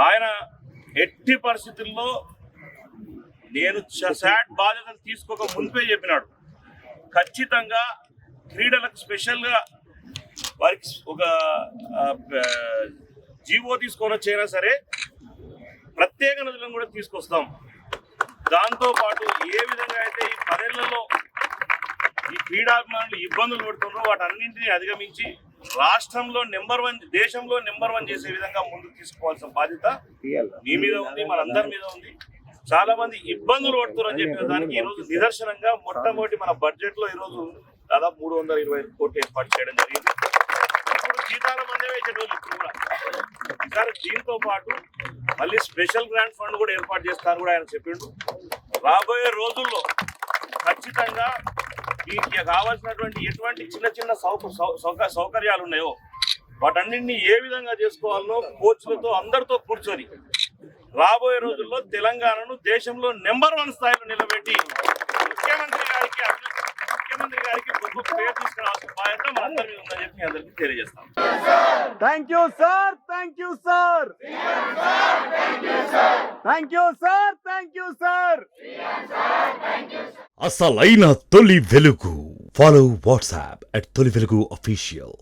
ఆయన ఎట్టి పరిస్థితుల్లో నేను శాట్ బాధ్యతలు తీసుకోక మునిపే చెప్పినాడు. ఖచ్చితంగా క్రీడలకు స్పెషల్గా వారికి ఒక జీవో తీసుకొని వచ్చైనా సరే ప్రత్యేక నిధులను కూడా తీసుకొస్తాం. దాంతోపాటు ఏ విధంగా అయితే ఈ 10 ఏళ్లలో ఈ క్రీడాభిమానులు ఇబ్బందులు పడుతున్నారో వాటన్నింటినీ అధిగమించి రాష్ట్రంలో నెంబర్ 1, దేశంలో నెంబర్ 1 చేసే విధంగా ముందుకు తీసుకోవాల్సిన బాధ్యత మీ మీద ఉంది, మనందరి మీద ఉంది. చాలా మంది ఇబ్బందులు పడుతున్నారని చెప్పిన దానికి ఈ రోజు నిదర్శనంగా మొట్టమొదటి మన బడ్జెట్ లో ఈరోజు దాదాపు 325 కోట్లు ఏర్పాటు చేయడం జరిగింది. ఇప్పుడు జీతాల మందే వేసేటోళ్ళు ఇప్పుడు కూడా ఈసారి దీంతో పాటు మళ్ళీ స్పెషల్ గ్రాంట్ ఫండ్ కూడా ఏర్పాటు చేస్తారని కూడా ఆయన చెప్పిండు. రాబోయే రోజుల్లో ఖచ్చితంగా వీటికి కావాల్సినటువంటి ఎటువంటి చిన్న చిన్న సౌకర్యాలు ఉన్నాయో వాటన్నింటినీ ఏ విధంగా చేసుకోవాలో కోచ్లతో అందరితో కూర్చొని రాబోయే రోజుల్లో తెలంగాణను దేశంలో నెంబర్ 1 స్థాయిలో నిలబెట్టి ముఖ్యమంత్రి గారికి గొప్ప పేరు తీసుకురావాల్సిన బాధ్యత మనందరి మీద ఉందని చెప్పి అందరికీ తెలియజేస్తాం. Thank you sir, thank you sir, thank you sir, thank you sir. అసలైన తొలి వెలుగు. ఫాలో వాట్సాప్ @తొలి వెలుగు official.